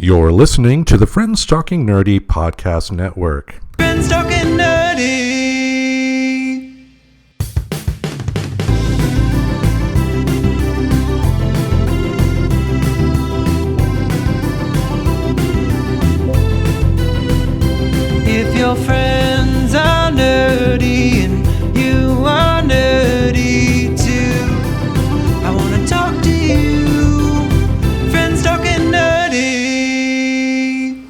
You're listening to the Friends Talking Nerdy Podcast Network. Friends Talking Nerdy. If your friends are nerdy and you are nerdy too, I want to talk to you. Friends Talking Nerdy.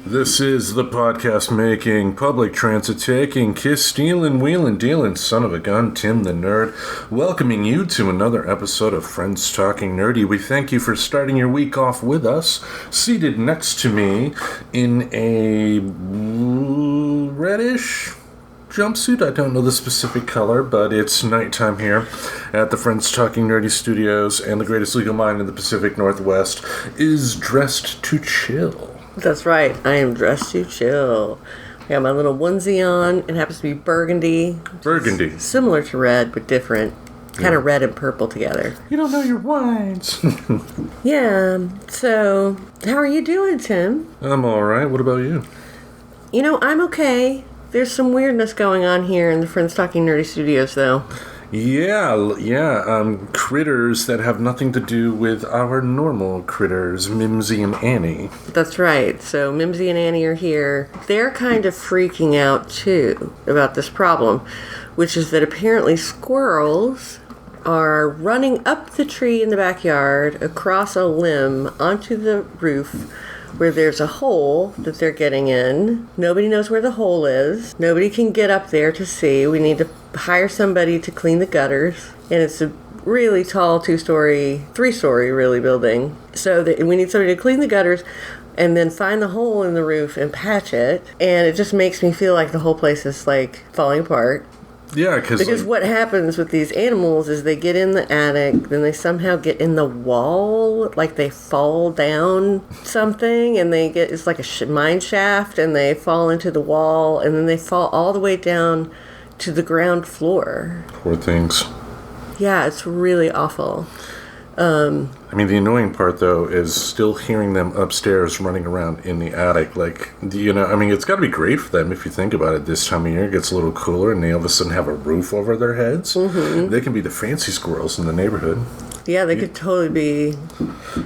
This is the podcast making, public transit taking, kiss stealing, wheeling, dealing, son of a gun, Tim the Nerd, welcoming you to another episode of Friends Talking Nerdy. We thank you for starting your week off with us. Seated next to me in a reddish jumpsuit. I don't know the specific color, but it's nighttime here at the Friends Talking Nerdy Studios, and the greatest legal mind in the Pacific Northwest is dressed to chill. That's right. I am dressed to chill. I got my little onesie on. It happens to be burgundy. Burgundy. Similar to red, but different. Kind of red and purple together. You don't know your wines. Yeah. So, how are you doing, Tim? I'm alright. What about you? You know, I'm okay. There's some weirdness going on here in the Friends Talking Nerdy Studios, though. Yeah, critters that have nothing to do with our normal critters, Mimsy and Annie. That's right. So Mimsy and Annie are here. They're kind of freaking out, too, about this problem, which is that apparently squirrels are running up the tree in the backyard, across a limb, onto the roof, where there's a hole that they're getting in. Nobody knows where the hole is. Nobody can get up there to see. We need to hire somebody to clean the gutters. And it's a really tall three-story really building. So we need somebody to clean the gutters and then find the hole in the roof and patch it. And it just makes me feel like the whole place is like falling apart. Yeah, because what happens with these animals is they get in the attic, then they somehow get in the wall, like they fall down something, and it's like a mine shaft, and they fall into the wall, and then they fall all the way down to the ground floor. Poor things. Yeah, it's really awful. I mean, the annoying part, though, is still hearing them upstairs running around in the attic. Like, I mean, it's got to be great for them if you think about it. This time of year, it gets a little cooler, and they all of a sudden have a roof over their heads. Mm-hmm. They can be the fancy squirrels in the neighborhood. Yeah, they could totally be.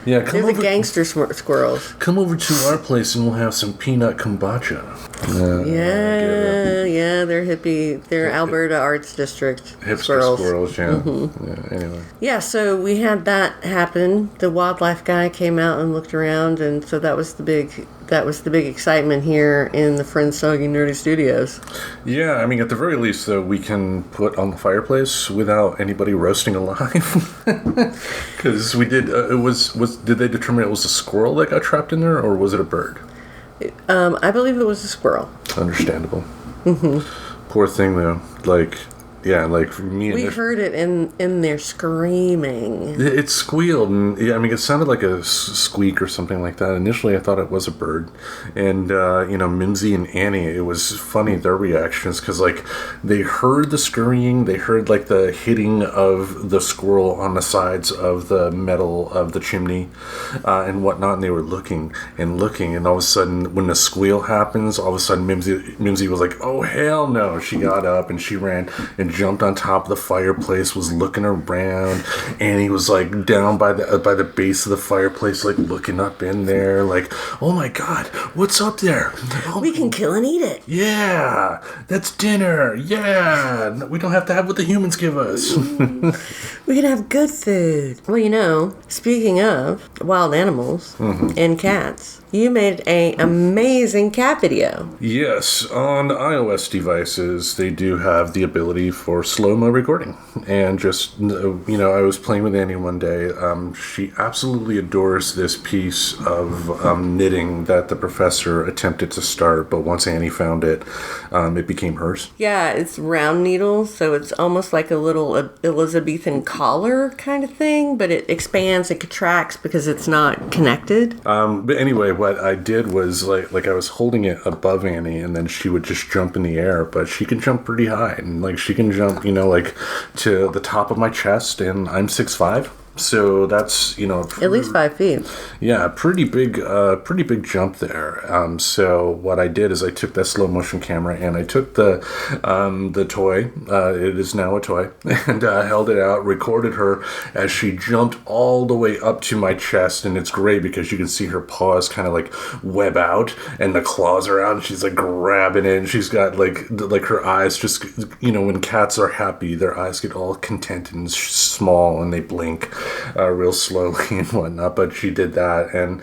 Yeah, they're the gangster squirrels. Come over to our place and we'll have some peanut kombucha. Yeah, they're hippie. They're Alberta Arts District hipster squirrels, yeah. Mm-hmm. Yeah. Anyway. Yeah, so we had that happen. The wildlife guy came out and looked around, and so that was the big excitement here in the Friends Talking Nerdy Studios. Yeah, I mean, at the very least, though, we can put on the fireplace without anybody roasting alive. Because we did. Did they determine it was a squirrel that got trapped in there, or was it a bird? I believe it was a squirrel. Understandable. Mm-hmm. Poor thing, though. Like for me, we heard it in there screaming. It squealed, and I mean, it sounded like a squeak or something like that. Initially, I thought it was a bird, and Mimsy and Annie. It was funny their reactions because they heard the scurrying, they heard like the hitting of the squirrel on the sides of the metal of the chimney, and whatnot, and they were looking, and all of a sudden, when the squeal happens, all of a sudden, Mimsy was like, "Oh hell no!" She got up and she ran and jumped on top of the fireplace, was looking around, and he was like down by the base of the fireplace, like looking up in there, like, "Oh my god, what's up there? Oh, we can kill and eat it. Yeah, that's dinner. Yeah, we don't have to have what the humans give us." We can have good food. Well, speaking of wild animals and cats, you made an amazing cat video. Yes, on iOS devices, they do have the ability for slow-mo recording. And just, I was playing with Annie one day. She absolutely adores this piece of knitting that the professor attempted to start, but once Annie found it, it became hers. Yeah, it's round needles, so it's almost like a little Elizabethan collar kind of thing, but it expands and contracts because it's not connected. But anyway, what I did was like I was holding it above Annie, and then she would just jump in the air, but she can jump pretty high, and she can jump, to the top of my chest, and I'm 6'5". So that's, At least 5 feet. yeah, pretty big jump there. So what I did is I took that slow motion camera and I took the toy. It is now a toy, and held it out, recorded her as she jumped all the way up to my chest, and it's great because you can see her paws kind of like web out, and the claws are out, and she's like grabbing it, and she's got like her eyes just, when cats are happy, their eyes get all content and small, and they blink real slowly and whatnot. But she did that, and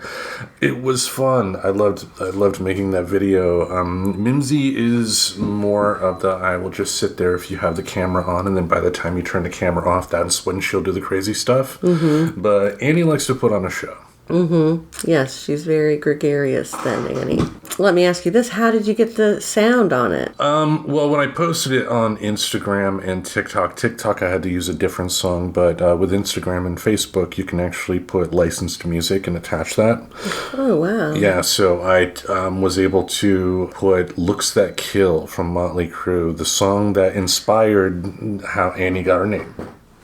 it was fun. I loved making that video. Mimsy is more of the I will just sit there if you have the camera on, and then by the time you turn the camera off, that's when she'll do the crazy stuff. But Annie likes to put on a show. Yes, she's very gregarious then, Annie. Let me ask you this. How did you get the sound on it? Well, when I posted it on Instagram and TikTok I had to use a different song, but with Instagram and Facebook, you can actually put licensed music and attach that. Oh, wow. Yeah, so I was able to put Looks That Kill from Motley Crue, the song that inspired how Annie got her name.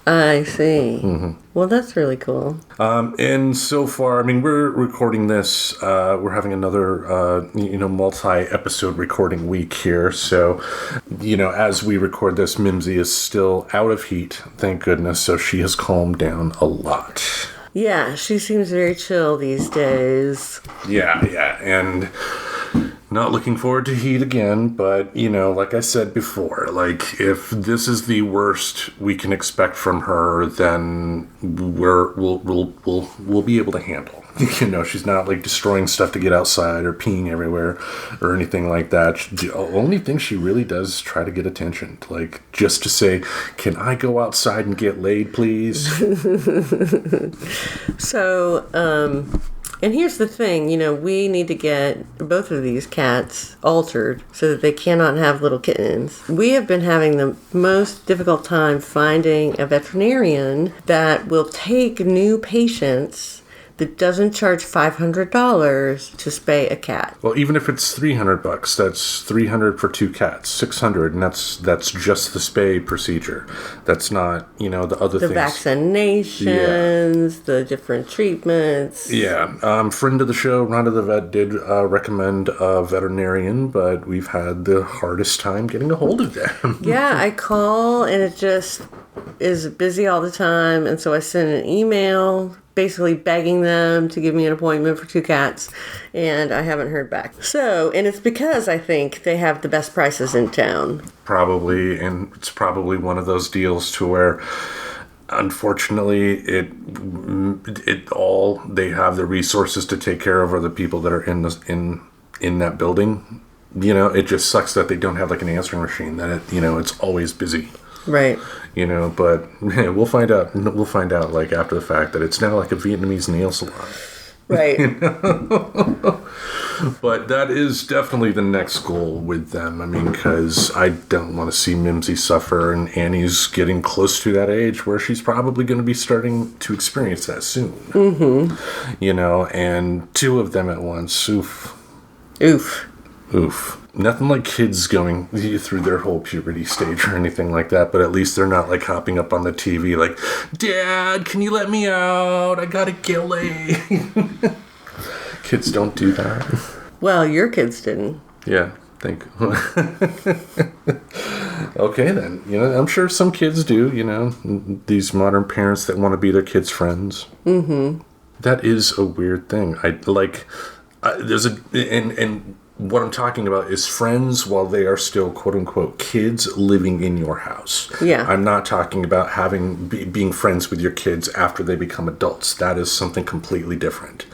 I see. Well, that's really cool. And so far, we're recording this. We're having another, multi-episode recording week here. So, as we record this, Mimsy is still out of heat, thank goodness. So she has calmed down a lot. Yeah, she seems very chill these days. Yeah, and not looking forward to heat again, but, like I said before, like, if this is the worst we can expect from her, then we'll be able to handle. She's not, like, destroying stuff to get outside or peeing everywhere or anything like that. The only thing she really does is try to get attention. Like, just to say, can I go outside and get laid, please? So, and here's the thing, we need to get both of these cats altered so that they cannot have little kittens. We have been having the most difficult time finding a veterinarian that will take new patients that doesn't charge $500 to spay a cat. Well, even if it's $300, that's $300 for 2 cats, $600, and that's just the spay procedure. That's not, the other things. The vaccinations, the different treatments. Yeah. Friend of the show, Rhonda the Vet, did recommend a veterinarian, but we've had the hardest time getting a hold of them. Yeah, I call and it just is busy all the time, and so I send an email basically begging them to give me an appointment for 2 cats, and I haven't heard back. So, and it's because I think they have the best prices in town. Probably, and it's probably one of those deals to where, unfortunately, they have the resources to take care of are the people that are in that building. It just sucks that they don't have like an answering machine, that it's always busy. Right. But we'll find out. We'll find out like after the fact that it's now like a Vietnamese nail salon. Right. But that is definitely the next goal with them. because I don't want to see Mimsy suffer, and Annie's getting close to that age where she's probably going to be starting to experience that soon. And 2 of them at once. Oof. Nothing like kids going through their whole puberty stage or anything like that, but at least they're not like hopping up on the TV like, Dad, can you let me out? I gotta get laid. Kids don't do that. Well, your kids didn't. Yeah, thank you. Okay, then. I'm sure some kids do, these modern parents that want to be their kids' friends. That is a weird thing. What I'm talking about is friends while they are still, quote unquote, kids living in your house. Yeah. I'm not talking about being friends with your kids after they become adults. That is something completely different.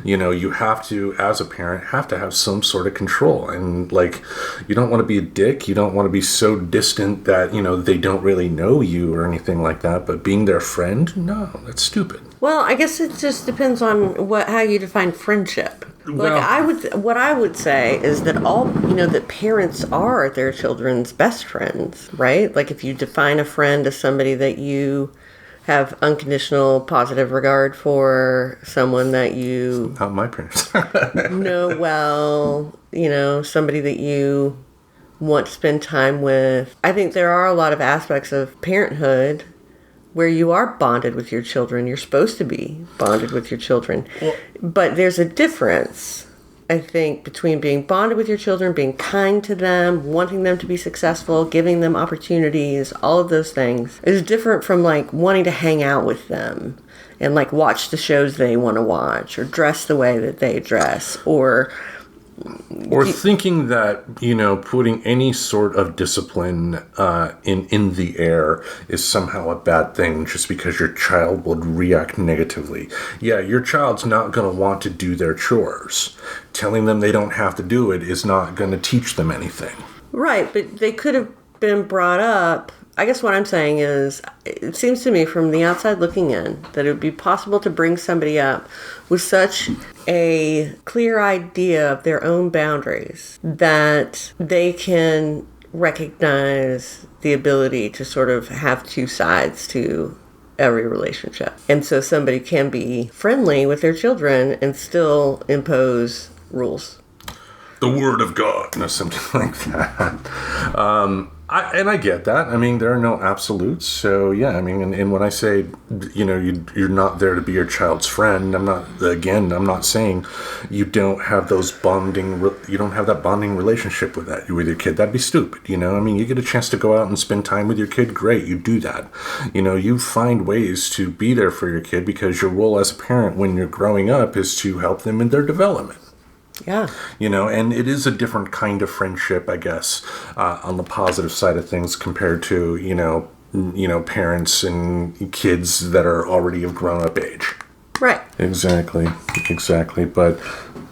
You have to, as a parent, have to have some sort of control. And you don't want to be a dick. You don't want to be so distant that, they don't really know you or anything like that. But being their friend, no, that's stupid. Well, I guess it just depends on how you define friendship. Well, What I would say is that that parents are their children's best friends, right? Like if you define a friend as somebody that you have unconditional positive regard for, someone that you not my parents. know well, somebody that you want to spend time with. I think there are a lot of aspects of parenthood where you are bonded with your children. You're supposed to be bonded with your children. But there's a difference, I think, between being bonded with your children, being kind to them, wanting them to be successful, giving them opportunities, all of those things, is different from like wanting to hang out with them and like watch the shows they want to watch or dress the way that they dress or thinking that, putting any sort of discipline in the air is somehow a bad thing just because your child would react negatively. Yeah, your child's not going to want to do their chores. Telling them they don't have to do it is not going to teach them anything. Right, but they could have been brought up. I guess what I'm saying is, it seems to me from the outside looking in that it would be possible to bring somebody up with such a clear idea of their own boundaries that they can recognize the ability to sort of have two sides to every relationship. And so somebody can be friendly with their children and still impose rules. The word of God, something like that. I get that. I mean, there are no absolutes. So, yeah, I mean, and when I say, you're not there to be your child's friend, I'm not saying you don't have that bonding relationship with your kid. That'd be stupid, I mean, you get a chance to go out and spend time with your kid, great, you do that. You find ways to be there for your kid because your role as a parent when you're growing up is to help them in their development. Yeah. And it is a different kind of friendship, I guess, on the positive side of things compared to, parents and kids that are already of grown-up age. Right. Exactly. But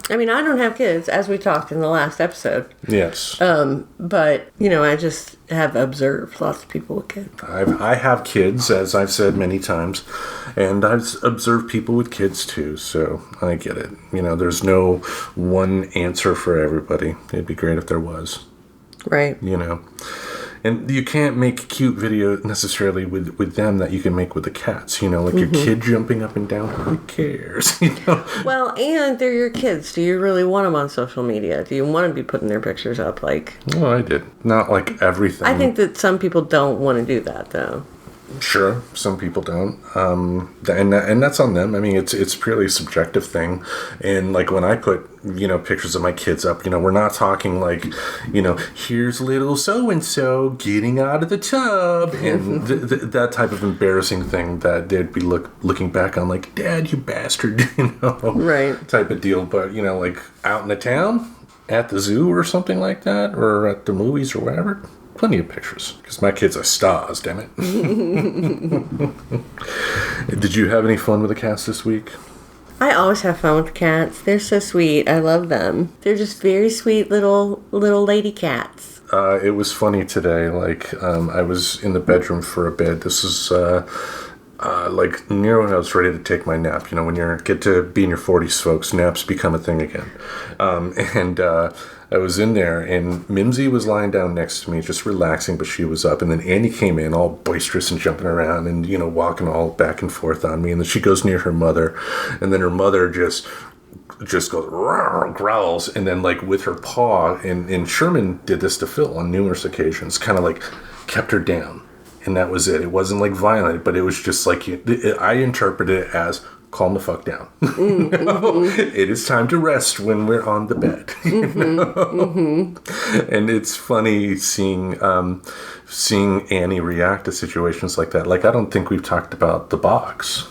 I mean, I don't have kids, as we talked in the last episode. Yes. But, I just have observed lots of people with kids. I have kids, as I've said many times, and I've observed people with kids too, so I get it. There's no one answer for everybody. It'd be great if there was. Right. And you can't make cute video necessarily with them that you can make with the cats. Like your kid jumping up and down. Who cares? Well, and they're your kids. Do you really want them on social media? Do you want to be putting their pictures up? Oh, I did. Not like everything. I think that some people don't want to do that, though. Sure, some people don't, and that's on them. I mean, it's purely a subjective thing. And like when I put pictures of my kids up, we're not talking like here's little so and so getting out of the tub and that type of embarrassing thing that they'd be looking back on like, Dad, you bastard, right, type of deal. But like out in the town, at the zoo or something like that, or at the movies or whatever. Plenty of pictures, because my kids are stars, damn it. Did you have any fun with the cats this week? I always have fun with the cats. They're so sweet. I love them. They're just very sweet little lady cats. It was funny today. I was in the bedroom for a bit. This is near when I was ready to take my nap. When you get to be in your 40s, folks, naps become a thing again. I was in there, and Mimsy was lying down next to me, just relaxing, but she was up. And then Annie came in, all boisterous and jumping around and, walking all back and forth on me. And then she goes near her mother, and then her mother just goes, growls, and then, with her paw, and Sherman did this to Phil on numerous occasions, kind of, kept her down. And that was it. It wasn't, violent, but it was just, I interpreted it as, calm the fuck down. It is time to rest when we're on the bed. And it's funny seeing Annie react to situations like that. I don't think we've talked about the box.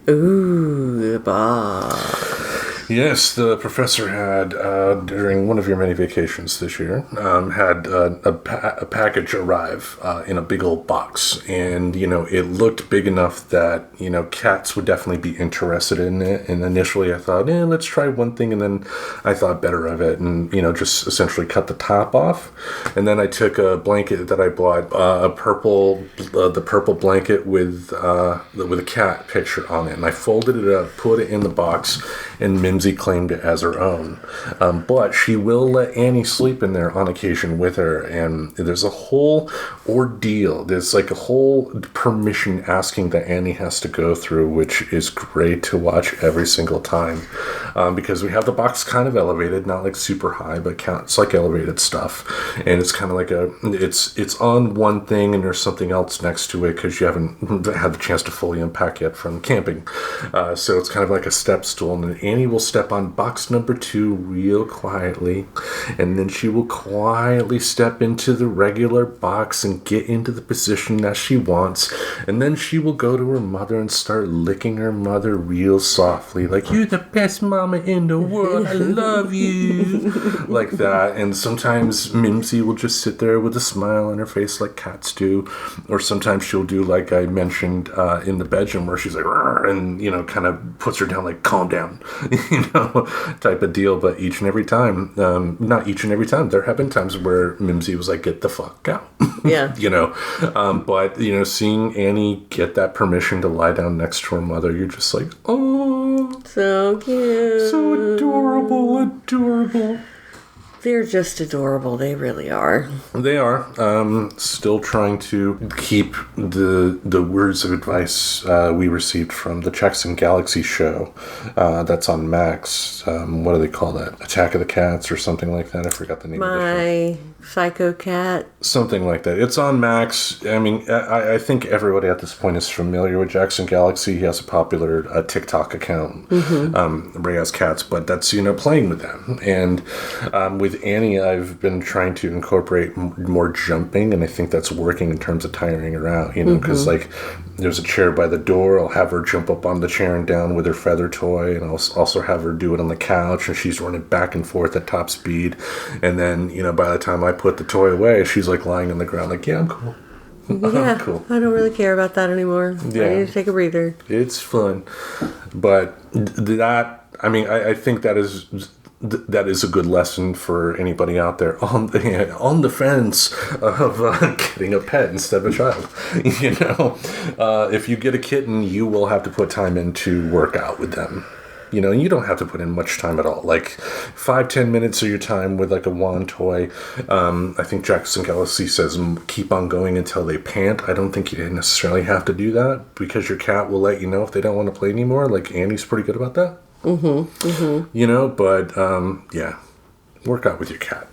Ooh, the box. Yes, the professor had, during one of your many vacations this year, had a package arrive in a big old box. And, it looked big enough that, cats would definitely be interested in it. And initially I thought, let's try one thing. And then I thought better of it and, just essentially cut the top off. And then I took a blanket that I bought, the purple blanket with a cat picture on it. And I folded it up, put it in the box, and Mimsy claimed it as her own. But she will let Annie sleep in there on occasion with her, and there's a whole ordeal. There's like a whole permission asking that Annie has to go through, which is great to watch every single time, because we have the box kind of elevated, not like super high, but it's like elevated stuff, and it's kind of like it's on one thing and there's something else next to it because you haven't had the chance to fully unpack yet from camping. So it's kind of like a step stool, and then Annie will step on box number 2 real quietly, and then she will quietly step into the regular box and get into the position that she wants, and then she will go to her mother and start licking her mother real softly, like, "You're the best mama in the world, I love you," like that. And sometimes Mimsy will just sit there with a smile on her face like cats do, or sometimes she'll do like I mentioned in the bedroom where she's like, "Rrr," and kind of puts her down, like, calm down, type of deal. But each and every time, not each and every time, there have been times where Mimsy was like, "Get the fuck out." Yeah. But seeing Annie get that permission to lie down next to her mother, you're just like, oh, so cute, so adorable. They're just adorable. They really are. They are. Still trying to keep the words of advice we received from the Jackson Galaxy show that's on Max. What do they call that? Attack of the Cats or something like that. I forgot the name of the show. My Psycho Cat. Something like that. It's on Max. I mean, I think everybody at this point is familiar with Jackson Galaxy. He has a popular TikTok account, Ray has cats, but that's, playing with them. And with Annie, I've been trying to incorporate more jumping, and I think that's working in terms of tiring her out, because like there's a chair by the door. I'll have her jump up on the chair and down with her feather toy, and I'll also have her do it on the couch, and she's running back and forth at top speed. And then, by the time I put the toy away, she's like lying on the ground like, yeah, I'm cool. Yeah, cool. I don't really care about that anymore. Yeah. I need to take a breather. It's fun. But that, I think that is a good lesson for anybody out there on the fence of getting a pet instead of a child. If you get a kitten, you will have to put time in to work out with them. And you don't have to put in much time at all. Like 5-10 minutes of your time with like a wand toy. I think Jackson Galaxy says keep on going until they pant. I don't think you necessarily have to do that, because your cat will let you know if they don't want to play anymore. Like Annie's pretty good about that. But yeah, work out with your cat.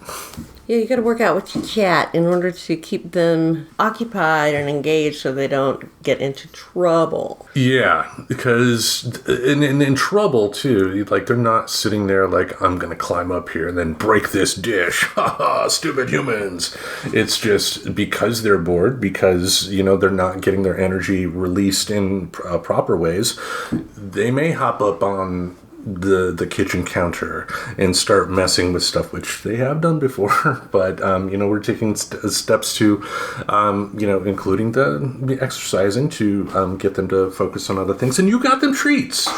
Yeah, you got to work out with your cat in order to keep them occupied and engaged so they don't get into trouble. Yeah, because in trouble too, like they're not sitting there like, I'm going to climb up here and then break this dish. Ha, stupid humans. It's just because they're bored, because, they're not getting their energy released in proper ways. They may hop up on the kitchen counter and start messing with stuff, which they have done before. But we're taking steps to including the exercising to get them to focus on other things. And you got them treats.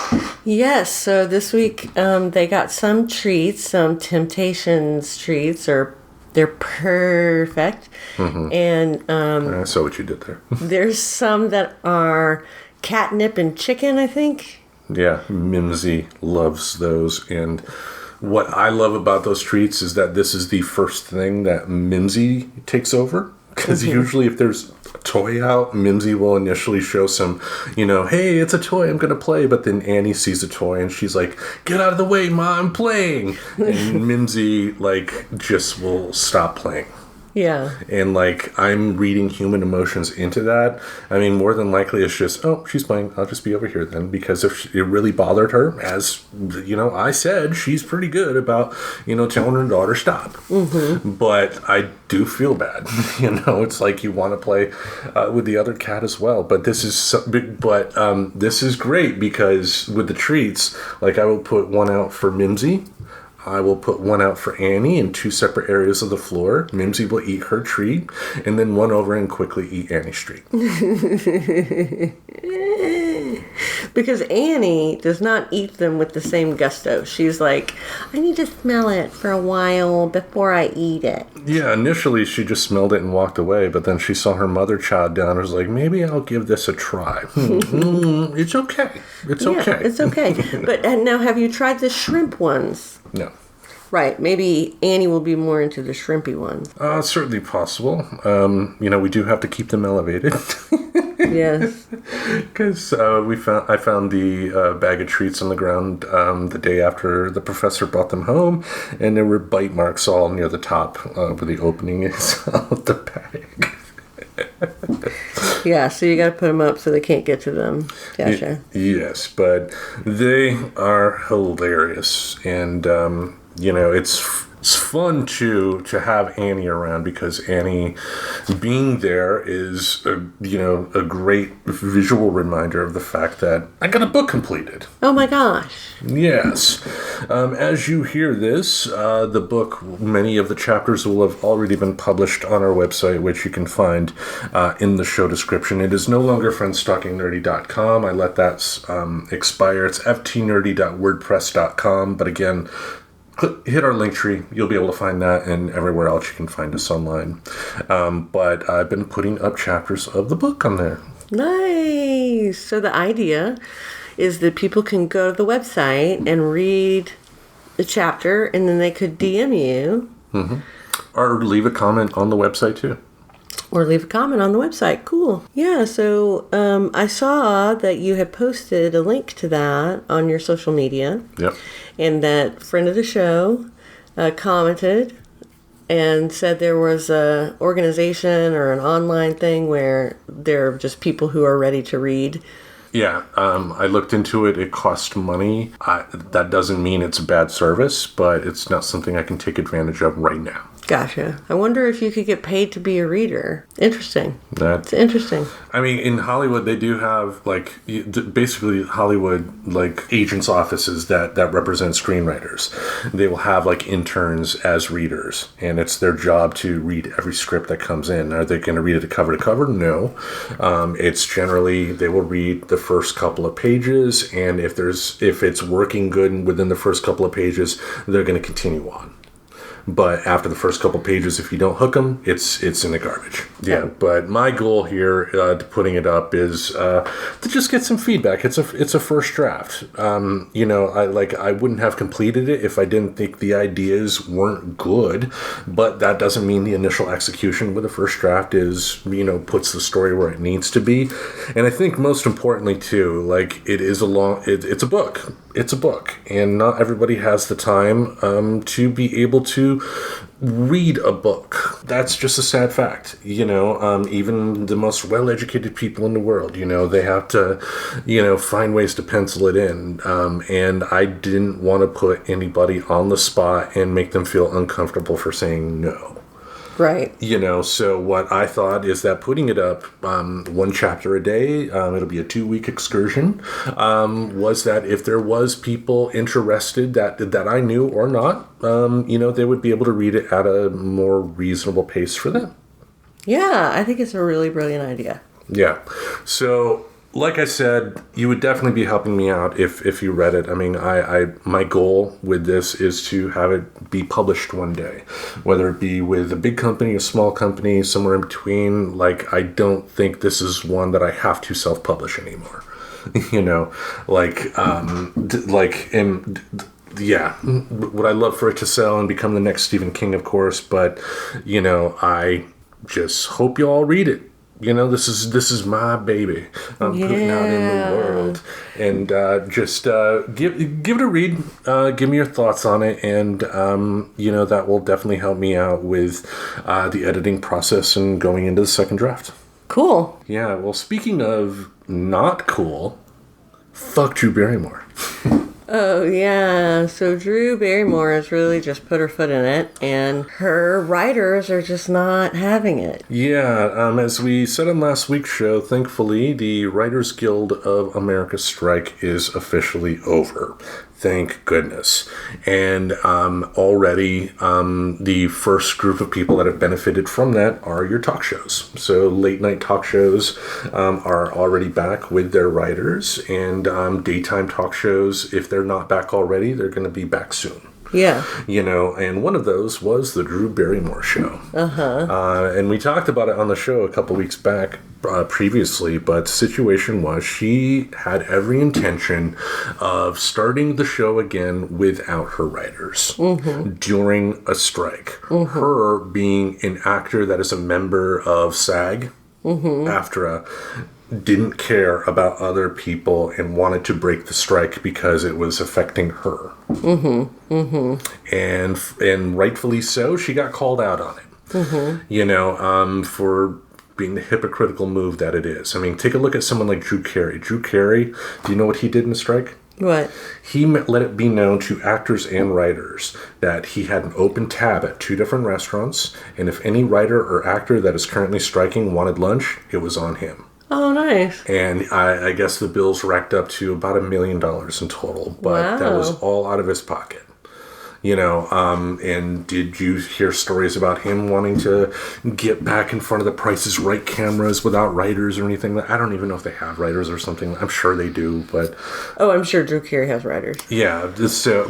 Yes, so this week they got some treats, some Temptations treats, or they're perfect. And I saw what you did there. There's some that are catnip and chicken, I think. Yeah, Mimsy loves those. And what I love about those treats is that this is the first thing that Mimsy takes over. Because usually if there's a toy out, Mimsy will initially show some, hey, it's a toy, I'm going to play. But then Annie sees a toy and she's like, get out of the way, Ma, I'm playing. And Mimsy, just will stop playing. Yeah. And I'm reading human emotions into that. More than likely it's just, oh, she's playing, I'll just be over here then. Because if it really bothered her, as I said, she's pretty good about telling her daughter stop. But I do feel bad. It's like you want to play with the other cat as well. But this is this is great, because with the treats, I will put one out for Mimsy. I will put one out for Annie in 2 separate areas of the floor. Mimsy will eat her treat, and then one over and quickly eat Annie's treat. Because Annie does not eat them with the same gusto. She's like, I need to smell it for a while before I eat it. Yeah, initially she just smelled it and walked away, but then she saw her mother chowed down and was like, maybe I'll give this a try. It's okay. It's okay. It's okay. But now, have you tried the shrimp ones? No. Right. Maybe Annie will be more into the shrimpy ones. Certainly possible. We do have to keep them elevated. Yes. Because I found the bag of treats on the ground the day after the professor brought them home, and there were bite marks all near the top where the opening is of the bag. Yeah, so you got to put them up so they can't get to them. Gotcha. Yes, but they are hilarious, and it's fun to have Annie around, because Annie being there is a great visual reminder of the fact that I got a book completed. Oh my gosh. Yes. As you hear this, the book, many of the chapters will have already been published on our website, which you can find in the show description. It is no longer friendstalkingnerdy.com. I let that expire. It's ftnerdy.wordpress.com. But again, hit our link tree. You'll be able to find that, and everywhere else you can find us online. But I've been putting up chapters of the book on there. Nice. So the idea is that people can go to the website and read the chapter, and then they could DM you. Mm-hmm. Or leave a comment on the website, too. Or leave a comment on the website. Cool. Yeah, so I saw that you had posted a link to that on your social media. Yep. And that friend of the show commented and said there was a organization or an online thing where there are just people who are ready to read. Yeah, I looked into it. It cost money. That doesn't mean it's a bad service, but it's not something I can take advantage of right now. Gotcha. I wonder if you could get paid to be a reader. Interesting. That's interesting. I mean, in Hollywood, they do have, basically Hollywood, agents' offices that represent screenwriters. They will have, interns as readers, and it's their job to read every script that comes in. Are they going to read it cover to cover? No. It's generally, they will read the first couple of pages, and if it's working good within the first couple of pages, they're going to continue on. But after the first couple pages, if you don't hook them, it's in the garbage. Yeah, but my goal here to putting it up is to just get some feedback. It's a first draft. I wouldn't have completed it if I didn't think the ideas weren't good. But that doesn't mean the initial execution with the first draft is puts the story where it needs to be. And I think most importantly too, it's a book. It's a book, and not everybody has the time to be able to read a book. That's just a sad fact. Even the most well-educated people in the world, they have to, find ways to pencil it in. And I didn't want to put anybody on the spot and make them feel uncomfortable for saying no. Right. So what I thought is that putting it up one chapter a day, it'll be a 2-week excursion, was that if there was people interested that I knew or not, they would be able to read it at a more reasonable pace for them. Yeah, I think it's a really brilliant idea. Yeah. So, like I said, you would definitely be helping me out if you read it. I mean, my goal with this is to have it be published one day, whether it be with a big company, a small company, somewhere in between. I don't think this is one that I have to self-publish anymore. Yeah, would I love for it to sell and become the next Stephen King, of course, but, I just hope you all read it. This is my baby. I'm putting out in the world, and just give it a read. Give me your thoughts on it, and that will definitely help me out with the editing process and going into the second draft. Cool. Yeah. Well, speaking of not cool, fuck Drew Barrymore. Oh, yeah. So Drew Barrymore has really just put her foot in it, and her writers are just not having it. Yeah, as we said on last week's show, thankfully, the Writers Guild of America strike is officially over. Thank goodness. And already the first group of people that have benefited from that are your talk shows. So late night talk shows are already back with their writers, and daytime talk shows, if they're not back already, they're going to be back soon. Yeah. And one of those was the Drew Barrymore show. And we talked about it on the show a couple weeks back previously, but the situation was she had every intention of starting the show again without her writers during a strike. Her being an actor that is a member of SAG, AFTRA, didn't care about other people and wanted to break the strike because it was affecting her. And rightfully so, she got called out on it. For being the hypocritical move that it is. I mean, take a look at someone like Drew Carey. Drew Carey, do you know what he did in the strike? What? He let it be known to actors and writers that he had an open tab at 2 different restaurants, and if any writer or actor that is currently striking wanted lunch, it was on him. Oh, nice. And I guess the bills racked up to about $1 million in total, but that was all out of his pocket. And did you hear stories about him wanting to get back in front of the Price is Right cameras without writers or anything? I don't even know if they have writers or something. I'm sure they do, but... Oh, I'm sure Drew Carey has writers. Yeah,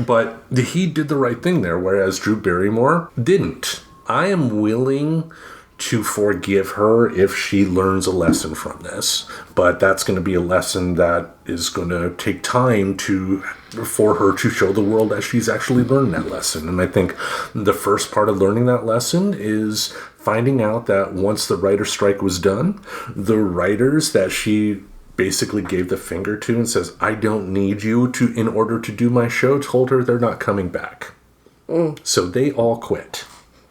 but he did the right thing there, whereas Drew Barrymore didn't. I am willing to forgive her if she learns a lesson from this, but that's going to be a lesson that is going to take time for her to show the world that she's actually learned that lesson. And I think the first part of learning that lesson is finding out that once the writer strike was done, the writers that she basically gave the finger to and says, I don't need you in order to do my show, told her they're not coming back. So they all quit.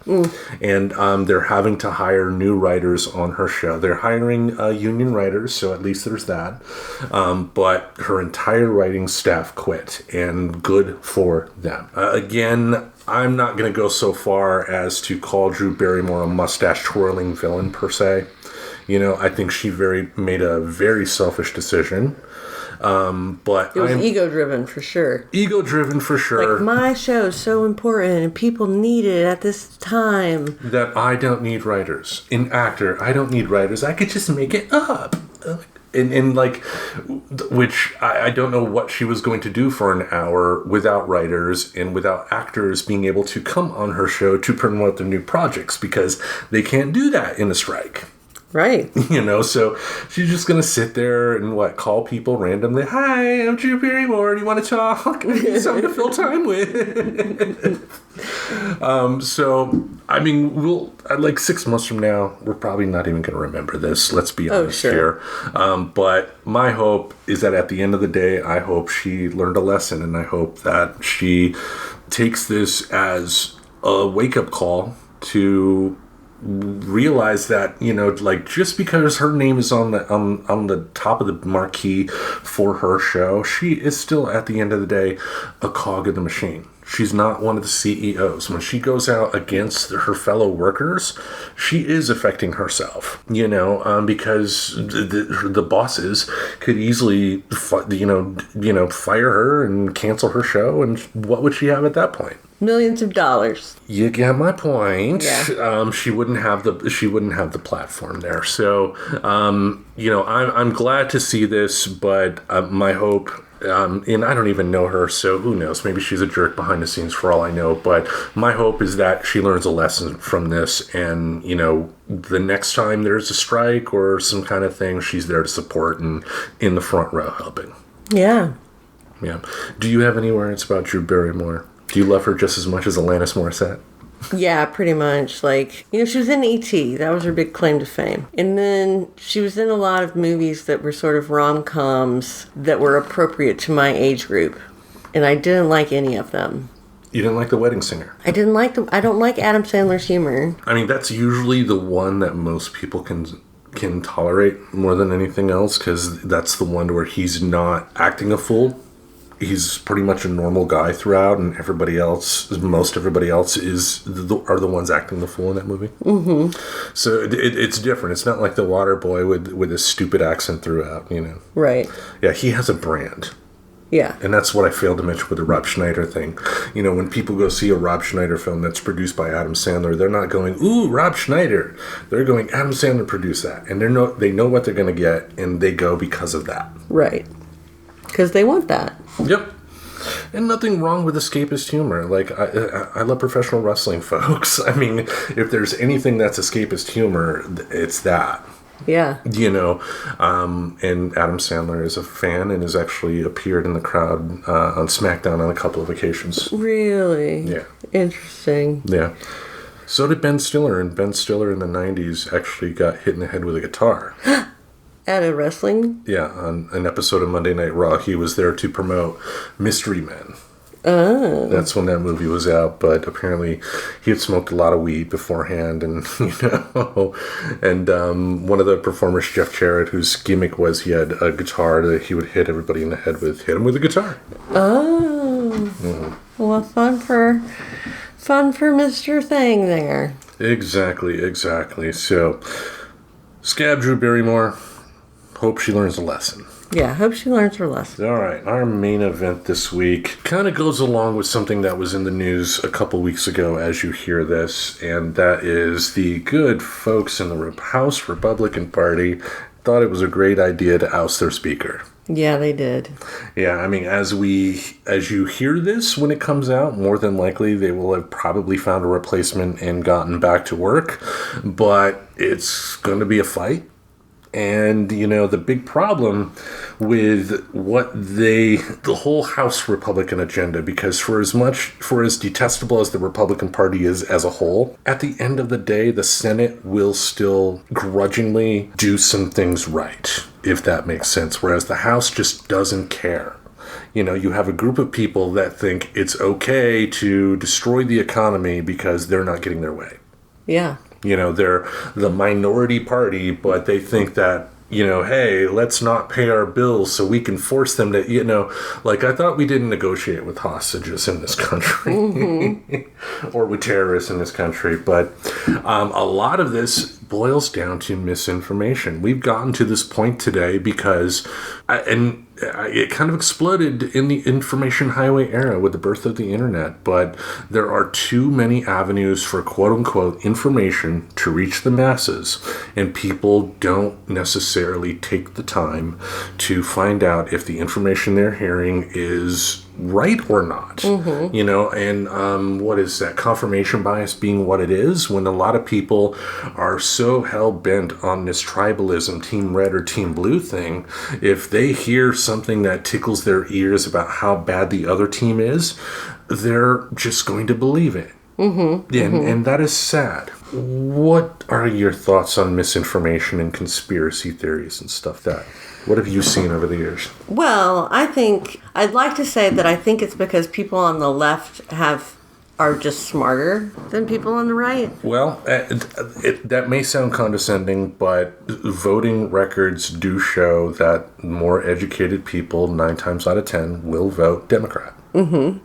And they're having to hire new writers on her show. They're hiring union writers, so at least there's that. But her entire writing staff quit, and good for them. Again, I'm not going to go so far as to call Drew Barrymore a mustache-twirling villain, per se. I think she made a very selfish decision. But it was ego-driven for sure. Ego-driven for sure. Like, my show's so important and people need it at this time. That I don't need writers. An actor, I don't need writers. I could just make it up. Which I don't know what she was going to do for an hour without writers and without actors being able to come on her show to promote their new projects, because they can't do that in a strike. Right. So she's just going to sit there and call people randomly. Hi, I'm Drew Barrymore. Do you want to talk? I need something to fill time with. So, I mean, 6 months from now, we're probably not even going to remember this. Let's be honest here. But my hope is that at the end of the day, I hope she learned a lesson, and I hope that she takes this as a wake-up call to realize that, just because her name is on the top of the marquee for her show, she is still at the end of the day a cog in the machine. She's not one of the CEOs. When she goes out against her fellow workers, she is affecting herself, because the bosses could easily, fire her and cancel her show. And what would she have at that point? Millions of dollars. You get my point. Yeah. She wouldn't have the platform there. So, I'm glad to see this, but my hope. And I don't even know her, so who knows? Maybe she's a jerk behind the scenes for all I know. But my hope is that she learns a lesson from this, and the next time there's a strike or some kind of thing, she's there to support and in the front row helping. Yeah. Yeah. Do you have any words about Drew Barrymore? Do you love her just as much as Alanis Morissette? Yeah, pretty much. She was in E.T. That was her big claim to fame. And then she was in a lot of movies that were sort of rom-coms that were appropriate to my age group. And I didn't like any of them. You didn't like The Wedding Singer? I don't like Adam Sandler's humor. I mean, that's usually the one that most people can tolerate more than anything else, because that's the one where he's not acting a fool. He's pretty much a normal guy throughout, and most everybody else are the ones acting the fool in that movie. Mm-hmm. So it's different. It's not like The Water Boy with his stupid accent throughout, Right. Yeah, he has a brand. Yeah. And that's what I failed to mention with the Rob Schneider thing. You know, when people go see a Rob Schneider film that's produced by Adam Sandler, they're not going, ooh, Rob Schneider. They're going, Adam Sandler produced that. And they know what they're going to get, and they go because of that. Right. Because they want that. Yep. And nothing wrong with escapist humor. Like, I love professional wrestling, folks. I mean, if there's anything that's escapist humor, it's that. Yeah. You know, and Adam Sandler is a fan and has actually appeared in the crowd on SmackDown on a couple of occasions. Really? Yeah. Interesting. Yeah. So did Ben Stiller, and Ben Stiller in the 90s actually got hit in the head with a guitar. At a wrestling? Yeah, on an episode of Monday Night Raw. He was there to promote Mystery Men. Oh. That's when that movie was out, but apparently he had smoked a lot of weed beforehand, and and one of the performers, Jeff Jarrett, whose gimmick was he had a guitar that he would hit everybody in the head with, hit him with a guitar. Oh. Mm-hmm. Well, fun for Mr. Thing there. Exactly. So, Scab Drew Barrymore, hope she learns a lesson. Yeah, hope she learns her lesson. All right, our main event this week kind of goes along with something that was in the news a couple weeks ago as you hear this, and that is the good folks in the House Republican Party thought it was a great idea to oust their speaker. Yeah, they did. Yeah, I mean, as you hear this when it comes out, more than likely they will have probably found a replacement and gotten back to work, but it's going to be a fight. And, you know, the big problem with the whole House Republican agenda, because for as detestable as the Republican Party is as a whole, at the end of the day, the Senate will still grudgingly do some things right, if that makes sense, whereas the House just doesn't care. You know, you have a group of people that think it's okay to destroy the economy because they're not getting their way. Yeah. You know, they're the minority party, but they think that, you know, hey, let's not pay our bills so we can force them to, you know, like I thought we didn't negotiate with hostages in this country or with terrorists in this country. But a lot of this boils down to misinformation. We've gotten to this point today because, it kind of exploded in the information highway era with the birth of the internet, but there are too many avenues for quote-unquote information to reach the masses, and people don't necessarily take the time to find out if the information they're hearing is right or not. Mm-hmm. You know, and what is that? Confirmation bias being what it is, when a lot of people are so hell-bent on this tribalism, team red or team blue thing, if they hear something that tickles their ears about how bad the other team is, they're just going to believe it. Mm-hmm. And that is sad. What are your thoughts on misinformation and conspiracy theories and stuff that? What have you seen over the years? Well, I'd like to say that I think it's because people on the left are just smarter than people on the right. Well, that may sound condescending, but voting records do show that more educated people, 9 times out of 10, will vote Democrat. Mm-hmm.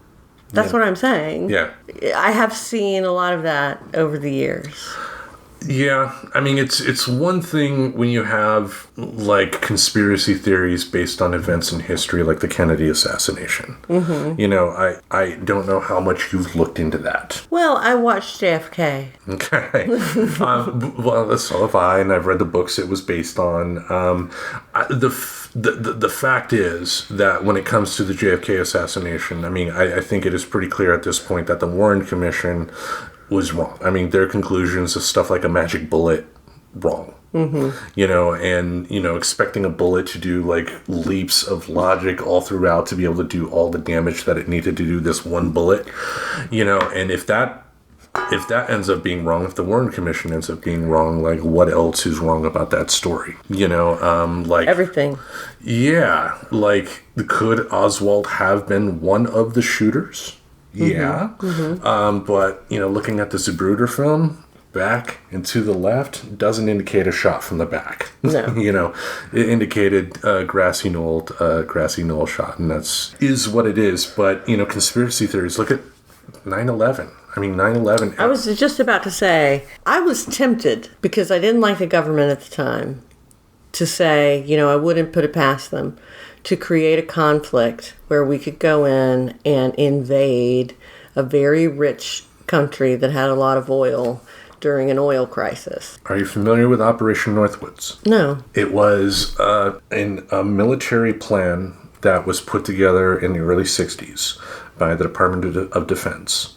That's what I'm saying. Yeah. I have seen a lot of that over the years. Yeah, I mean, it's one thing when you have, like, conspiracy theories based on events in history, like the Kennedy assassination. Mm-hmm. You know, I don't know how much you've looked into that. Well, I watched JFK. Okay. Well, so have I, and I've read the books it was based on. The fact is that when it comes to the JFK assassination, I mean, I think it is pretty clear at this point that the Warren Commission was wrong. I mean, their conclusions of stuff like a magic bullet, wrong. Mm-hmm. You know, and, you know, expecting a bullet to do, like, leaps of logic all throughout to be able to do all the damage that it needed to do this one bullet, you know, and if that ends up being wrong, if the Warren Commission ends up being wrong, like, what else is wrong about that story? You know, like... Everything. Yeah. Like, could Oswald have been one of the shooters? Yeah. Mm-hmm. But, you know, looking at the Zapruder film, back and to the left, doesn't indicate a shot from the back. No. You know, it indicated a grassy knoll shot, and is what it is. But, you know, conspiracy theories, look at 9/11. I mean, 9/11. I was just about to say, I was tempted, because I didn't like the government at the time, to say, you know, I wouldn't put it past them, to create a conflict where we could go in and invade a very rich country that had a lot of oil during an oil crisis. Are you familiar with Operation Northwoods? No. It was a military plan that was put together in the early 60s by the Department of Defense.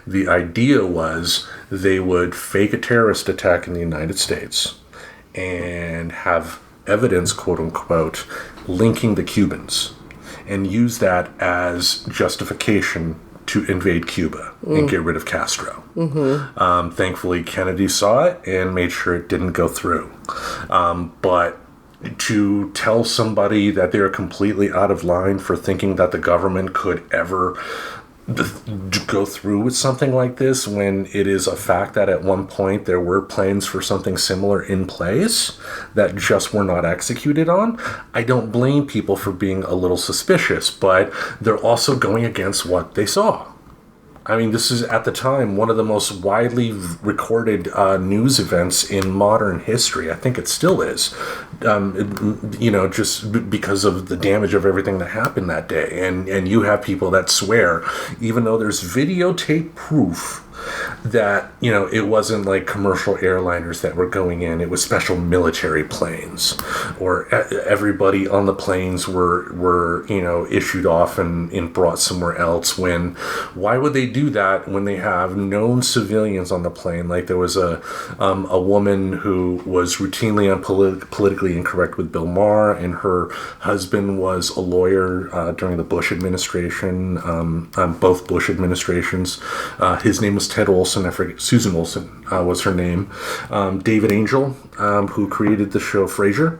The idea was they would fake a terrorist attack in the United States and have evidence, quote unquote, linking the Cubans, and use that as justification to invade Cuba and get rid of Castro. Thankfully, Kennedy saw it and made sure it didn't go through. But to tell somebody that they're completely out of line for thinking that the government could ever go through with something like this, when it is a fact that at one point there were plans for something similar in place that just were not executed on, I don't blame people for being a little suspicious, but they're also going against what they saw. I mean, this is at the time one of the most widely recorded news events in modern history. I think it still is, just because of the damage of everything that happened that day. And you have people that swear, even though there's videotape proof that, it wasn't like commercial airliners that were going in. It was special military planes, or everybody on the planes were issued off and brought somewhere else. Why would they do that when they have known civilians on the plane? Like there was a woman who was routinely politically incorrect with Bill Maher, and her husband was a lawyer during the Bush administration, both Bush administrations. His name was Ted Olson. I forget, Susan Olson was her name. David Angel, who created the show Frasier,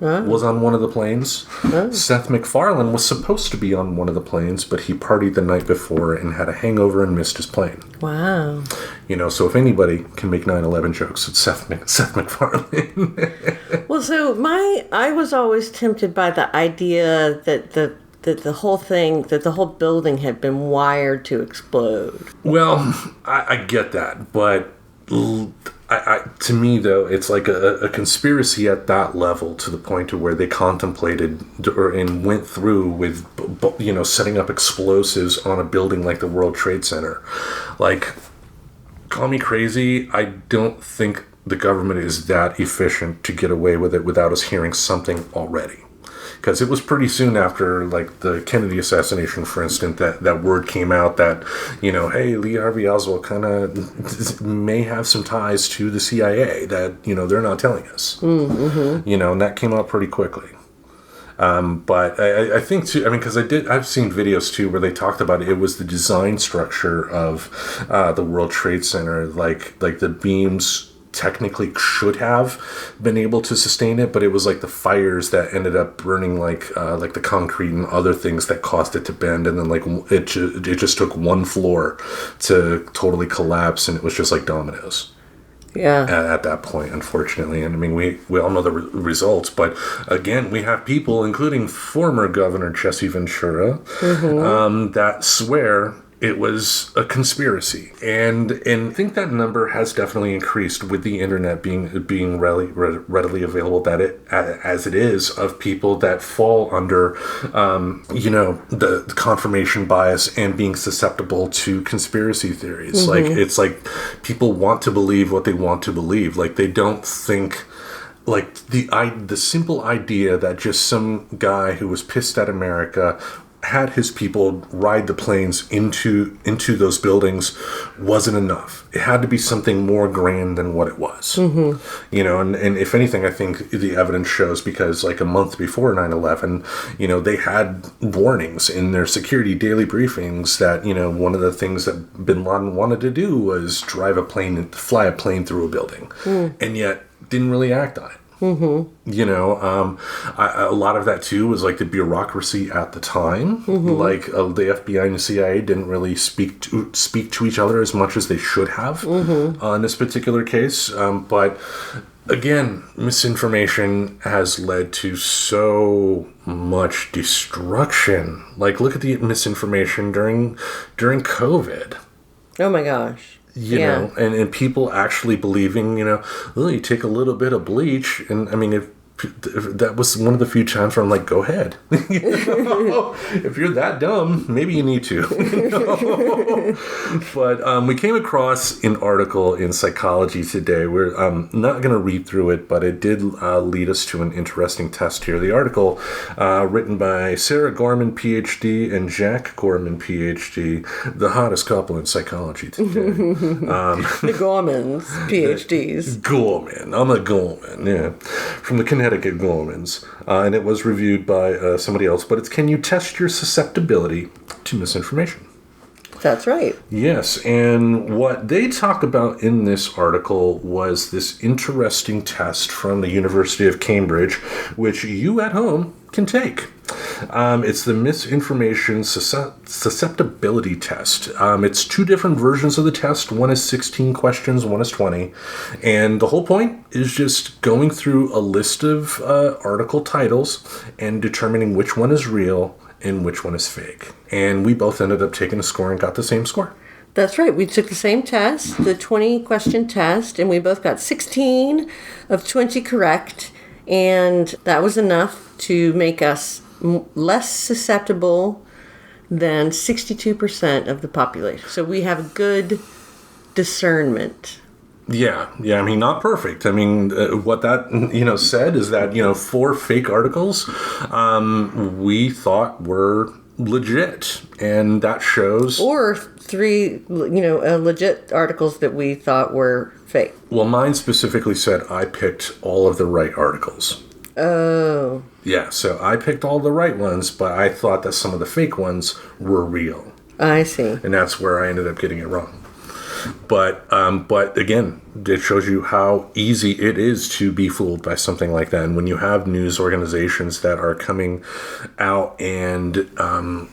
was on one of the planes. Seth MacFarlane was supposed to be on one of the planes, but he partied the night before and had a hangover and missed his plane. Wow. So if anybody can make 9/11 jokes, it's Seth MacFarlane. Well, so I was always tempted by the idea that the whole building had been wired to explode. Well, I get that, but to me, though, it's like a conspiracy at that level, to the point to where they contemplated and went through with, setting up explosives on a building like the World Trade Center. Like, call me crazy, I don't think the government is that efficient to get away with it without us hearing something already. Because it was pretty soon after, like, the Kennedy assassination, for instance, that word came out that, hey, Lee Harvey Oswald kind of may have some ties to the CIA that, they're not telling us. Mm-hmm. And that came out pretty quickly. But I think, too, because I've seen videos, too, where they talked about it was the design structure of the World Trade Center, like the beams technically should have been able to sustain it, but it was like the fires that ended up burning like the concrete and other things that caused it to bend, and then like it just took one floor to totally collapse, and it was just like dominoes. Yeah. At that point, unfortunately, and we all know the results. But again, we have people, including former Governor Jesse Ventura, that swear it was a conspiracy, and I think that number has definitely increased with the internet being readily available as it is, of people that fall under the confirmation bias and being susceptible to conspiracy theories. Like, it's like people want to believe what they want to believe. Like, they don't think, like, the simple idea that just some guy who was pissed at America had his people ride the planes into those buildings wasn't enough. It had to be something more grand than what it was. And if anything, I think the evidence shows, because like a month before 9/11, they had warnings in their security daily briefings that, one of the things that bin Laden wanted to do was fly a plane through a building, and yet didn't really act on it. A lot of that too was like the bureaucracy at the time. Like the FBI and the CIA didn't really speak to each other as much as they should have in this particular case. But again, misinformation has led to so much destruction. Like, look at the misinformation during COVID. Oh my gosh. You know, and people actually believing, you take a little bit of bleach, and that was one of the few times where I'm like, go ahead. If you're that dumb, maybe you need to. But we came across an article in Psychology Today. We're not going to read through it, but it did lead us to an interesting test here. The article, written by Sarah Gorman, PhD, and Jack Gorman, PhD, the hottest couple in Psychology Today. The Gormans, PhDs. Gorman. I'm a Gorman, yeah. From the Connecticut Gormans. And it was reviewed by somebody else. But it's, can you test your susceptibility to misinformation? That's right. Yes, and what they talk about in this article was this interesting test from the University of Cambridge, which you at home can take. It's the misinformation susceptibility test. It's two different versions of the test. One is 16 questions, one is 20. And the whole point is just going through a list of article titles and determining which one is real and which one is fake. And we both ended up taking a score and got the same score. That's right. We took the same test, the 20-question test, and we both got 16 of 20 correct. And that was enough to make us less susceptible than 62% of the population. So we have good discernment. Yeah. I mean, not perfect. I mean, what that, said is that, 4 fake articles we thought were legit. And that shows... Or 3, legit articles that we thought were fake. Well, mine specifically said I picked all of the right articles. Oh. Yeah, so I picked all the right ones, but I thought that some of the fake ones were real. I see. And that's where I ended up getting it wrong. But again, it shows you how easy it is to be fooled by something like that. And when you have news organizations that are coming out and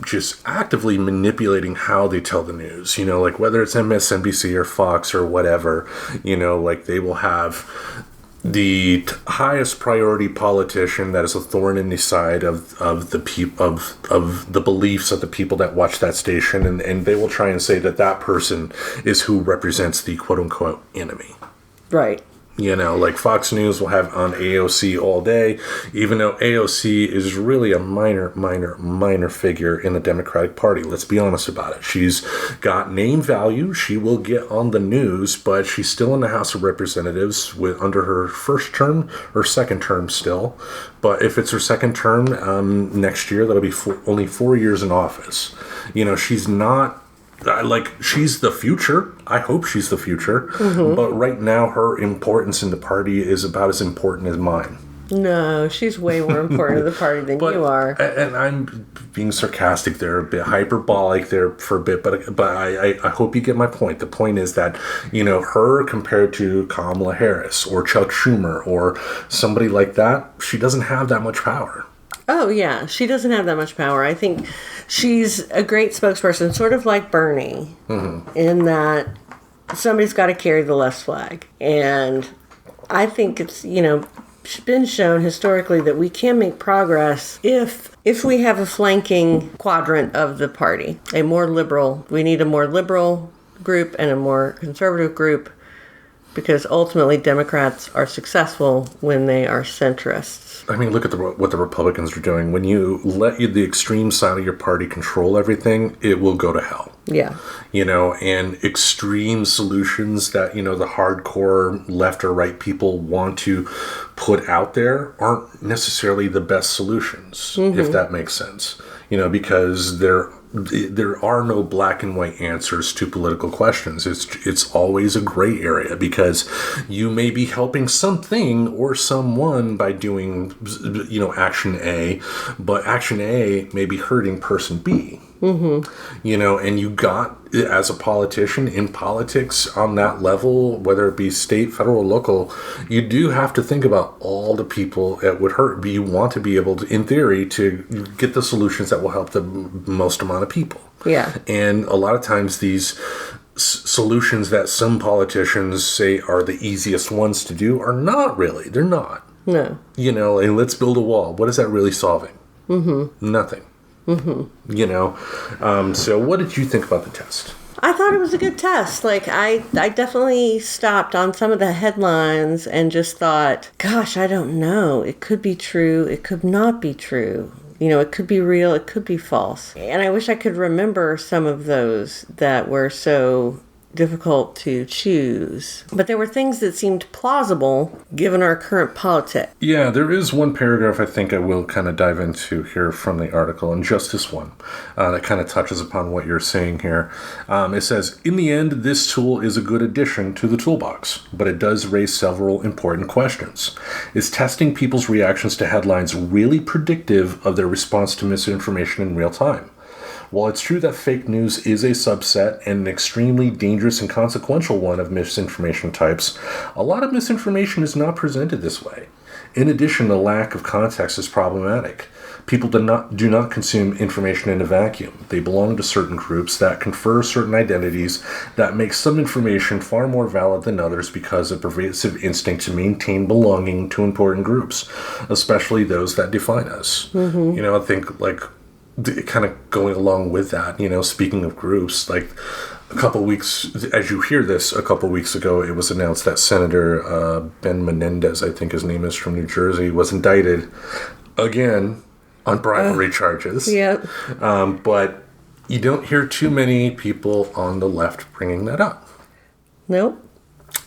just actively manipulating how they tell the news, like whether it's MSNBC or Fox or whatever, like they will have the highest priority politician that is a thorn in the side of the beliefs of the people that watch that station, and they will try and say that person is who represents the quote unquote enemy. Right. Like Fox News will have on AOC all day, even though AOC is really a minor figure in the Democratic Party. Let's be honest about it. She's got name value. She will get on the news, but she's still in the House of Representatives under her first term or second term still. But if it's her second term next year, that'll be only 4 years in office. She's not... she's the future. I hope she's the future. Mm-hmm. But right now, her importance in the party is about as important as mine. No, she's way more important to the party than you are. And I'm being sarcastic there, a bit hyperbolic there for a bit, but I hope you get my point. The point is that, her compared to Kamala Harris or Chuck Schumer or somebody like that, she doesn't have that much power. Oh, yeah. She doesn't have that much power. I think she's a great spokesperson, sort of like Bernie, in that somebody's got to carry the left flag. And I think it's, been shown historically that we can make progress if we have a flanking quadrant of the party. We need a more liberal group and a more conservative group, because ultimately Democrats are successful when they are centrists. I mean, look at what the Republicans are doing. When you let the extreme side of your party control everything, it will go to hell. Yeah. And extreme solutions that, the hardcore left or right people want to put out there aren't necessarily the best solutions, if that makes sense. Because there are no black and white answers to political questions. It's always a gray area, because you may be helping something or someone by doing, action A, but action A may be hurting person B. Mm-hmm. And you got, as a politician in politics on that level, whether it be state, federal, local, you do have to think about all the people it would hurt. You want to be able to, in theory, to get the solutions that will help the most amount of people. Yeah. And a lot of times these solutions that some politicians say are the easiest ones to do are not really. They're not. No. And let's build a wall. What is that really solving? Mm-hmm. Nothing. Mm-hmm. So what did you think about the test? I thought it was a good test. Like, I definitely stopped on some of the headlines and just thought, gosh, I don't know. It could be true. It could not be true. You know, it could be real. It could be false. And I wish I could remember some of those that were so difficult to choose. But there were things that seemed plausible given our current politics. Yeah, there is one paragraph I think I will kind of dive into here from the article, and just this one, that kind of touches upon what you're saying here. It says, in the end, this tool is a good addition to the toolbox, but it does raise several important questions. Is testing people's reactions to headlines really predictive of their response to misinformation in real time? While it's true that fake news is a subset and an extremely dangerous and consequential one of misinformation types, a lot of misinformation is not presented this way. In addition, the lack of context is problematic. People do not consume information in a vacuum. They belong to certain groups that confer certain identities that make some information far more valid than others because of pervasive instinct to maintain belonging to important groups, especially those that define us. Mm-hmm. You know, I think, like, kind of going along with that, you know, speaking of groups, like a couple weeks, as you hear this, a couple weeks ago, it was announced that Senator Ben Menendez, I think his name is, from New Jersey, was indicted again on bribery charges. Yep. But you don't hear too many people on the left bringing that up. Nope.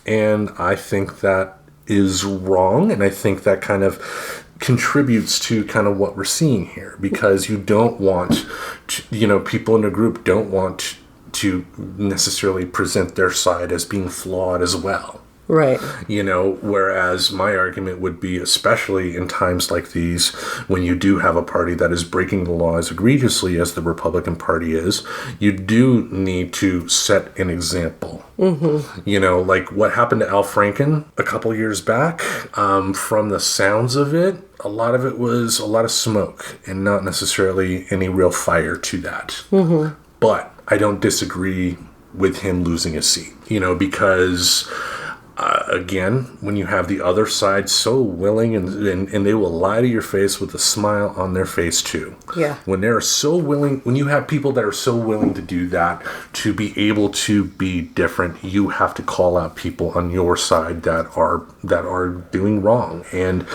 And I think that is wrong, and I think that kind of contributes to kind of what we're seeing here, because you don't want to, you know, people in a group don't want to necessarily present their side as being flawed as well. Right. You know, whereas my argument would be, especially in times like these, when you do have a party that is breaking the law as egregiously as the Republican Party is, you do need to set an example. Mm-hmm. You know, like what happened to Al Franken a couple years back, from the sounds of it, a lot of it was a lot of smoke and not necessarily any real fire to that. Mm-hmm. But I don't disagree with him losing his seat, you know, because again, when you have the other side so willing and they will lie to your face with a smile on their face too. Yeah. When they're so willing, when you have people that are so willing to do that, to be able to be different, you have to call out people on your side that are doing wrong. And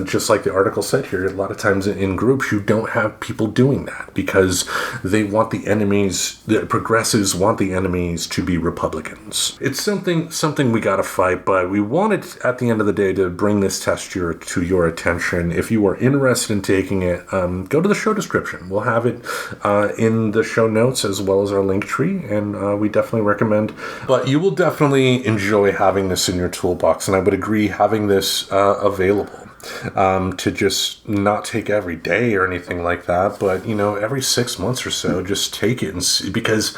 just like the article said here, a lot of times in groups you don't have people doing that because they want the progressives want the enemies to be Republicans. It's something we gotta fight, but we wanted at the end of the day to bring this test to your attention. If you are interested in taking it, go to the show description. We'll have it in the show notes as well as our link tree, and we definitely recommend. But you will definitely enjoy having this in your toolbox, and I would agree having this available. To just not take every day or anything like that, but every 6 months or so, just take it and see, because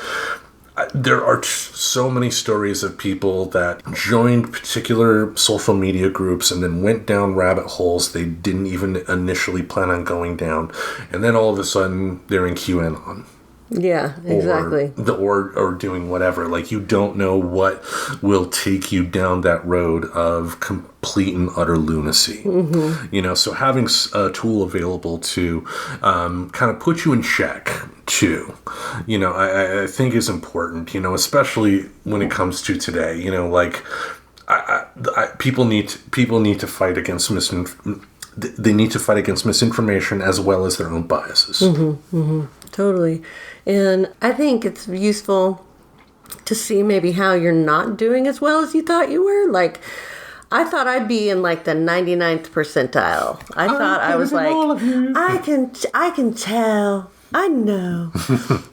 there are so many stories of people that joined particular social media groups and then went down rabbit holes they didn't even initially plan on going down, and then all of a sudden they're in QAnon. Yeah, exactly. Or doing whatever. Like, you don't know what will take you down that road of complete and utter lunacy. Mm-hmm. So having a tool available to kind of put you in check too, I think is important. Especially when it comes to today. People need to fight against They need to fight against misinformation as well as their own biases. Mm-hmm, mm-hmm. Totally. And I think it's useful to see maybe how you're not doing as well as you thought you were. Like, I thought I'd be in like the 99th percentile. I thought I was like, I can tell, I know.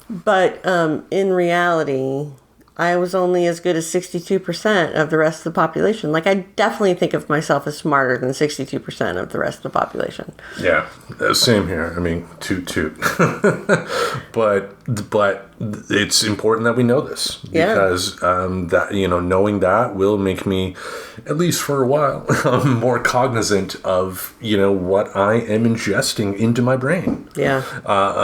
But in reality, I was only as good as 62% of the rest of the population. Like, I definitely think of myself as smarter than 62% of the rest of the population. Yeah, same here. I mean, toot. But it's important that we know this, because that knowing that will make me, at least for a while, more cognizant of what I am ingesting into my brain. Yeah.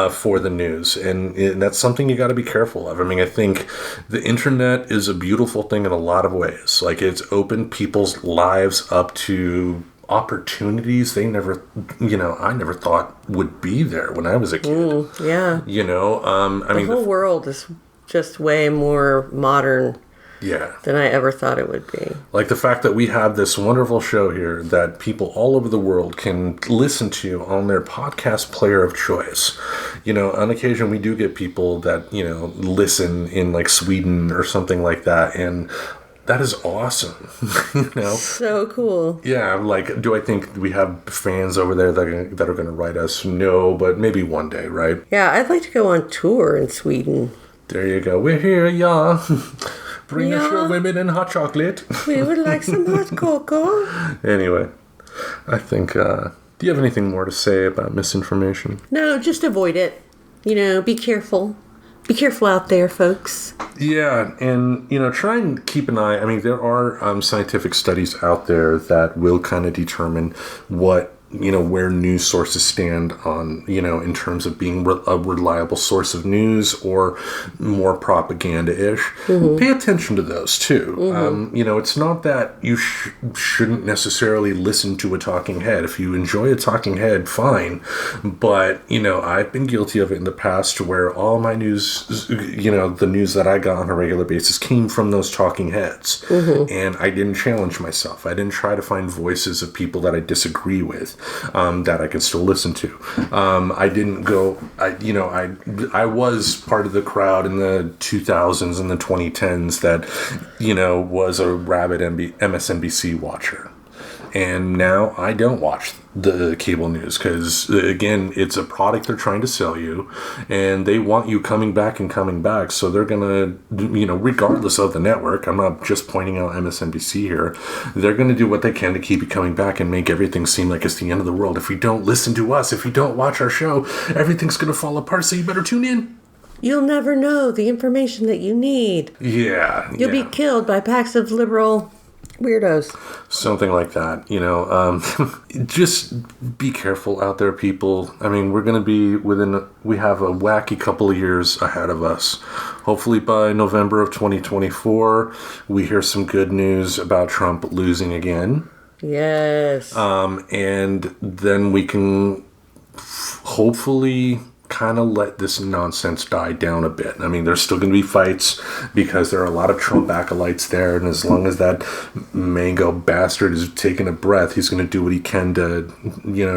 For the news, and that's something you got to be careful of. I mean, I think the internet is a beautiful thing in a lot of ways. Like, it's opened people's lives up to opportunities they never, I never thought would be there when I was a kid. Yeah. The whole world is just way more modern than I ever thought it would be. Like the fact that we have this wonderful show here that people all over the world can listen to on their podcast player of choice. On occasion we do get people that, listen in like Sweden or something like that, and that is awesome. So cool. Yeah, like, do I think we have fans over there that are going to write us? No, but maybe one day, right? Yeah, I'd like to go on tour in Sweden. There you go. We're here, yeah. Bring us your women and hot chocolate. We would like some hot cocoa. Anyway, I think, do you have anything more to say about misinformation? No, just avoid it. Be careful. Be careful out there, folks. Yeah, and, try and keep an eye. I mean, there are scientific studies out there that will kind of determine what, where news sources stand on, in terms of being a reliable source of news or more propaganda-ish. Mm-hmm. Pay attention to those, too. Mm-hmm. It's not that you shouldn't necessarily listen to a talking head. If you enjoy a talking head, fine. But, I've been guilty of it in the past where all my news, the news that I got on a regular basis came from those talking heads. Mm-hmm. And I didn't challenge myself. I didn't try to find voices of people that I disagree with. That I could still listen to. I didn't go, I was part of the crowd in the 2000s and the 2010s that, was a rabid MSNBC watcher. And now I don't watch the cable news because, again, it's a product they're trying to sell you and they want you coming back and coming back. So they're going to, regardless of the network, I'm not just pointing out MSNBC here, they're going to do what they can to keep you coming back and make everything seem like it's the end of the world. If you don't listen to us, if you don't watch our show, everything's going to fall apart. So you better tune in. You'll never know the information that you need. Yeah. You'll be killed by packs of liberal weirdos. Something like that, just be careful out there, people. I mean, we're going to be we have a wacky couple of years ahead of us. Hopefully by November of 2024, we hear some good news about Trump losing again. Yes. And then we can hopefully kind of let this nonsense die down a bit. I mean, there's still going to be fights because there are a lot of Trump acolytes there, and as long as that mango bastard is taking a breath, he's going to do what he can to,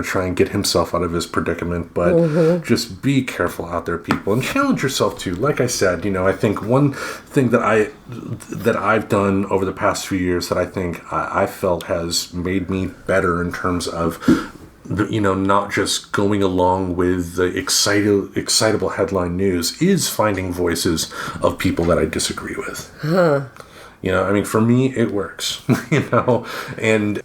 try and get himself out of his predicament. But just be careful out there, people, and challenge yourself too. Like I said, I think one thing that I've done over the past few years that I think I felt has made me better in terms of not just going along with the excitable headline news, is finding voices of people that I disagree with. For me, it works, and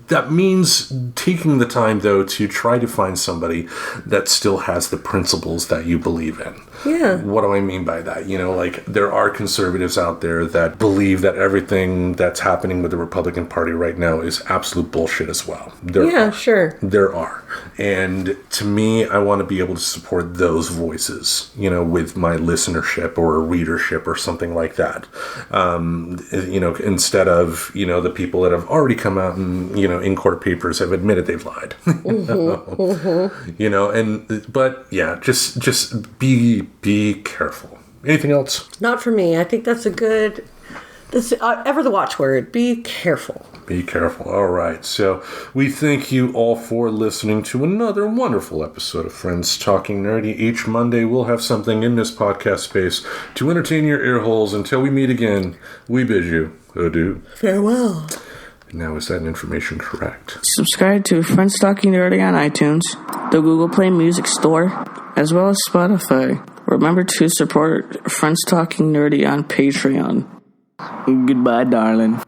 that means taking the time, though, to try to find somebody that still has the principles that you believe in. Yeah. What do I mean by that? There are conservatives out there that believe that everything that's happening with the Republican Party right now is absolute bullshit as well. Sure. There are. And to me, I want to be able to support those voices, with my listenership or readership or something like that. Instead of, the people that have already come out and, in court papers have admitted they've lied. But yeah, just be careful. Anything else? Not for me. I think that's ever the watchword. Be careful. Be careful. All right. So we thank you all for listening to another wonderful episode of Friends Talking Nerdy. Each Monday we'll have something in this podcast space to entertain your ear holes. Until we meet again, we bid you adieu. Farewell. Now, is that information correct? Subscribe to Friends Talking Nerdy on iTunes, the Google Play Music Store, as well as Spotify. Remember to support Friends Talking Nerdy on Patreon. Goodbye, darling.